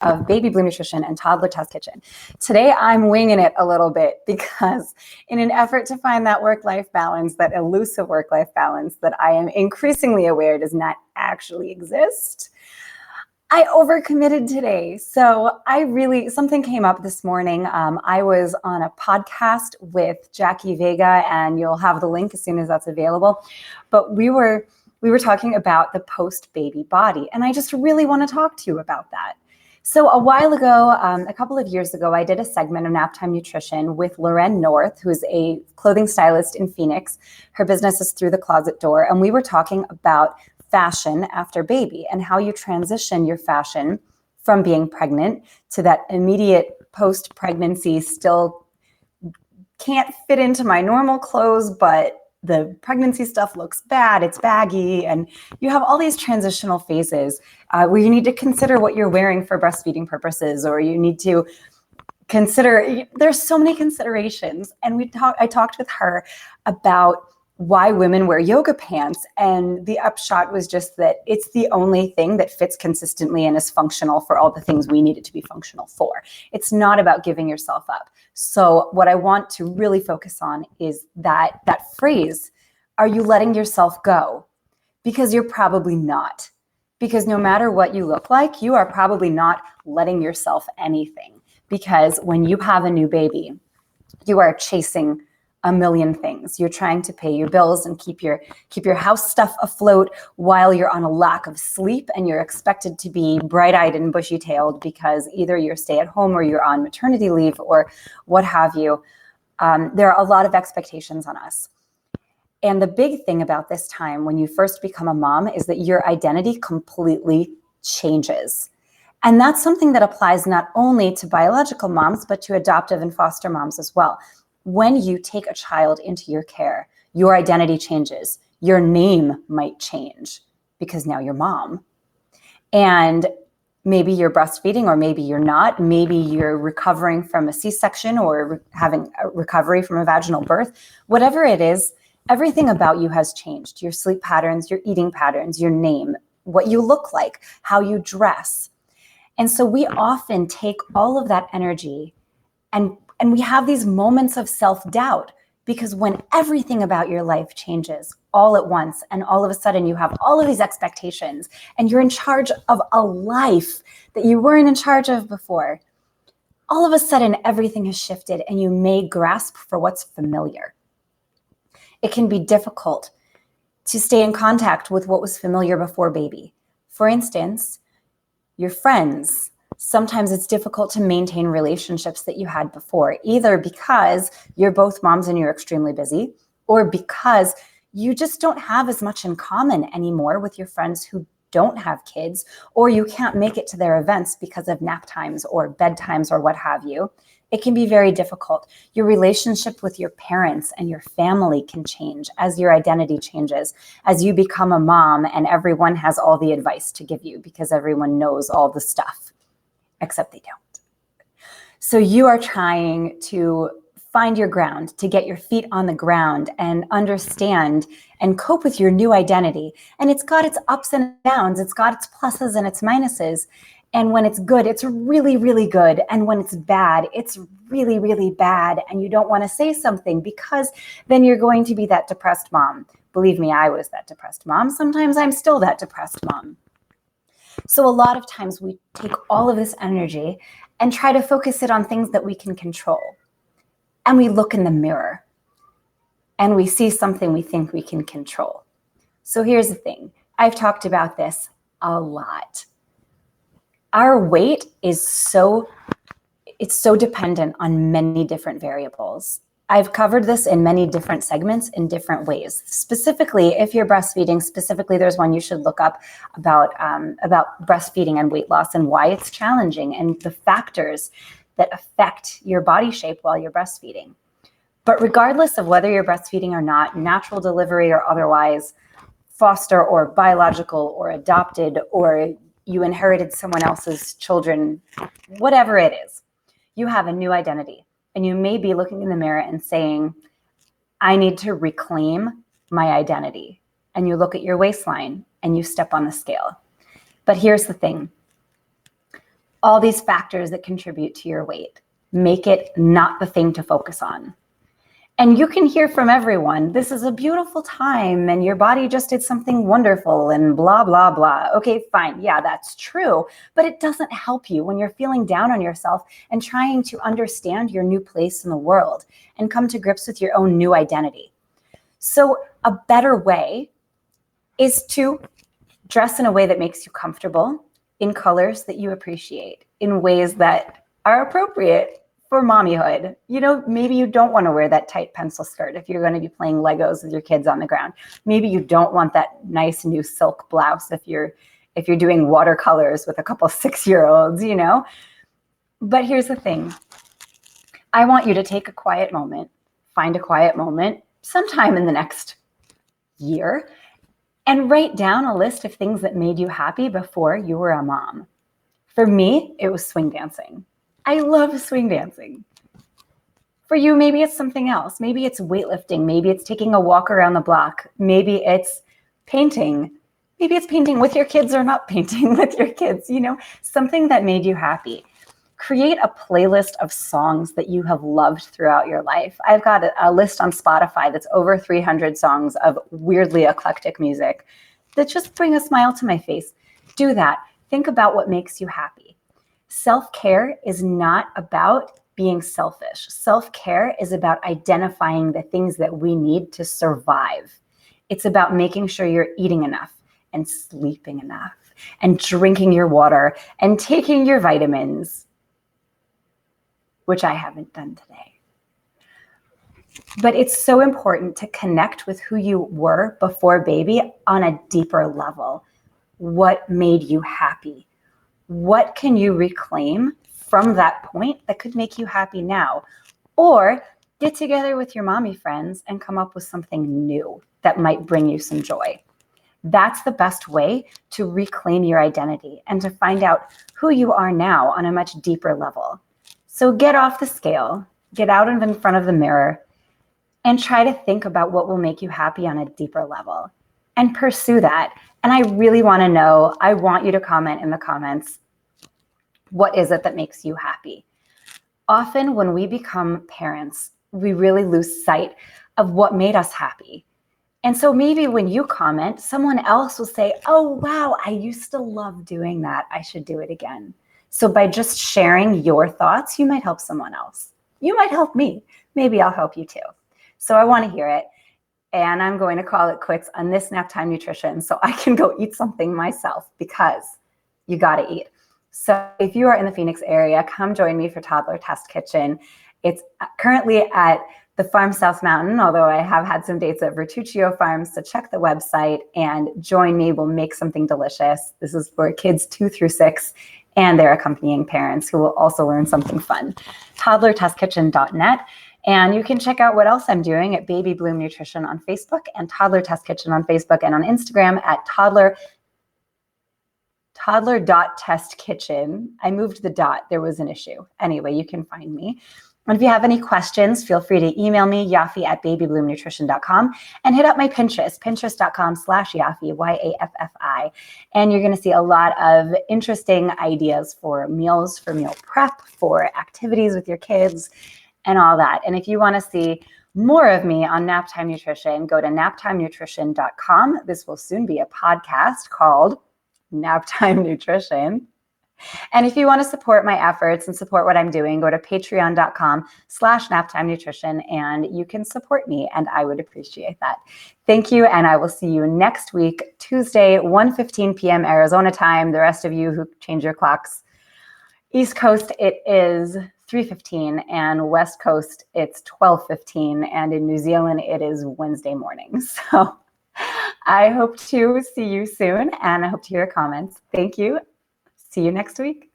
of Baby Blue Nutrition and Toddler Test Kitchen. Today, I'm winging it a little bit because in an effort to find that work-life balance, that elusive work-life balance that I am increasingly aware does not actually exist, I overcommitted today. So something came up this morning. I was on a podcast with Jackie Vega, and you'll have the link as soon as that's available. But we were talking about the post-baby body, and I just really want to talk to you about that. So a while ago, a couple of years ago, I did a segment of Naptime Nutrition with Loren North, who's a clothing stylist in Phoenix. Her business is Through the Closet Door, and we were talking about fashion after baby and how you transition your fashion from being pregnant to that immediate post-pregnancy, still can't fit into my normal clothes, but the pregnancy stuff looks bad, it's baggy, and you have all these transitional phases where you need to consider what you're wearing for breastfeeding purposes, or you need to consider, there's so many considerations. And I talked with her about why women wear yoga pants, and the upshot was just that it's the only thing that fits consistently and is functional for all the things we need it to be functional for. It's not about giving yourself up. So what I want to really focus on is that phrase, are you letting yourself go? Because you're probably not. Because no matter what you look like, you are probably not letting yourself anything. Because when you have a new baby, you are chasing a million things. You're trying to pay your bills and keep your house stuff afloat while you're on a lack of sleep, and you're expected to be bright-eyed and bushy-tailed because either you're stay-at-home or you're on maternity leave or what have you. There are a lot of expectations on us. And the big thing about this time when you first become a mom is that your identity completely changes. And that's something that applies not only to biological moms, but to adoptive and foster moms as well. When you take a child into your care, your identity changes. Your name might change because now you're mom. And maybe you're breastfeeding, or maybe you're not. Maybe you're recovering from a C-section or having a recovery from a vaginal birth. Whatever it is, everything about you has changed. Your sleep patterns, your eating patterns, your name, what you look like, how you dress. And so we often take all of that energy and we have these moments of self-doubt, because when everything about your life changes all at once, and all of a sudden you have all of these expectations and you're in charge of a life that you weren't in charge of before, all of a sudden everything has shifted and you may grasp for what's familiar. It can be difficult to stay in contact with what was familiar before baby. For instance, your friends. Sometimes it's difficult to maintain relationships that you had before, either because you're both moms and you're extremely busy, or because you just don't have as much in common anymore with your friends who don't have kids, or you can't make it to their events because of nap times or bedtimes or what have you. It can be very difficult. Your relationship with your parents and your family can change as your identity changes, as you become a mom and everyone has all the advice to give you because everyone knows all the stuff. Except they don't. So you are trying to find your ground, to get your feet on the ground and understand and cope with your new identity. And it's got its ups and downs. It's got its pluses and its minuses. And when it's good, it's really, really good. And when it's bad, it's really, really bad. And you don't want to say something because then you're going to be that depressed mom. Believe me, I was that depressed mom. Sometimes I'm still that depressed mom. So a lot of times we take all of this energy and try to focus it on things that we can control. And we look in the mirror and we see something we think we can control. So here's the thing. I've talked about this a lot. Our weight is so dependent on many different variables. I've covered this in many different segments in different ways. Specifically, if you're breastfeeding, there's one you should look up about breastfeeding and weight loss and why it's challenging and the factors that affect your body shape while you're breastfeeding. But regardless of whether you're breastfeeding or not, natural delivery or otherwise, foster or biological or adopted, or you inherited someone else's children, whatever it is, you have a new identity. And you may be looking in the mirror and saying, I need to reclaim my identity. And you look at your waistline and you step on the scale. But here's the thing. all these factors that contribute to your weight. Make it not the thing to focus on. And you can hear from everyone, this is a beautiful time and your body just did something wonderful and blah, blah, blah. Okay, fine. Yeah, that's true. But it doesn't help you when you're feeling down on yourself and trying to understand your new place in the world and come to grips with your own new identity. So a better way is to dress in a way that makes you comfortable, in colors that you appreciate, in ways that are appropriate for mommyhood. You know, maybe you don't want to wear that tight pencil skirt if you're going to be playing Legos with your kids on the ground. Maybe you don't want that nice new silk blouse if you're doing watercolors with a couple 6-year-olds, you know. But here's the thing. I want you to take a quiet moment, find a quiet moment sometime in the next year, and write down a list of things that made you happy before you were a mom. For me, it was swing dancing. I love swing dancing. For you, maybe it's something else. Maybe it's weightlifting. Maybe it's taking a walk around the block. Maybe it's painting. Maybe it's painting with your kids or not painting with your kids, you know, something that made you happy. Create a playlist of songs that you have loved throughout your life. I've got a list on Spotify that's over 300 songs of weirdly eclectic music that just bring a smile to my face. Do that. Think about what makes you happy. Self-care is not about being selfish. Self-care is about identifying the things that we need to survive. It's about making sure you're eating enough and sleeping enough and drinking your water and taking your vitamins, which I haven't done today. But it's so important to connect with who you were before baby on a deeper level. What made you happy? What can you reclaim from that point that could make you happy now? Or get together with your mommy friends and come up with something new that might bring you some joy. That's the best way to reclaim your identity and to find out who you are now on a much deeper level. So get off the scale, get out in front of the mirror, and try to think about what will make you happy on a deeper level and pursue that. And I really want to know, I want you to comment in the comments, what is it that makes you happy? Often when we become parents, we really lose sight of what made us happy. And so maybe when you comment, someone else will say, oh, wow, I used to love doing that. I should do it again. So by just sharing your thoughts, you might help someone else. You might help me. Maybe I'll help you too. So I want to hear it. And I'm going to call it quits on this nap time nutrition so I can go eat something myself because you got to eat. So if you are in the Phoenix area, come join me for Toddler Test Kitchen. It's currently at the Farm South Mountain, although I have had some dates at Vertuccio Farms, so check the website and join me. We'll make something delicious. This is for kids 2 through 6 and their accompanying parents who will also learn something fun. toddlertestkitchen.net. And you can check out what else I'm doing at Baby Bloom Nutrition on Facebook and Toddler Test Kitchen on Facebook and on Instagram at toddler.testkitchen. I moved the dot. There was an issue. Anyway, you can find me. And if you have any questions, feel free to email me, Yaffi@babybloomnutrition.com, and hit up my Pinterest, pinterest.com/Yaffi, Yaffi. And you're going to see a lot of interesting ideas for meals, for meal prep, for activities with your kids, and all that. And if you want to see more of me on Naptime Nutrition, go to naptimenutrition.com. This will soon be a podcast called Naptime Nutrition. And if you want to support my efforts and support what I'm doing, go to patreon.com/Naptime Nutrition and you can support me and I would appreciate that. Thank you. And I will see you next week, Tuesday, 1:15 p.m. Arizona time. The rest of you who change your clocks, East Coast, it is 3:15 and West Coast, it's 12:15. And in New Zealand, it is Wednesday morning. So I hope to see you soon and I hope to hear your comments. Thank you. See you next week.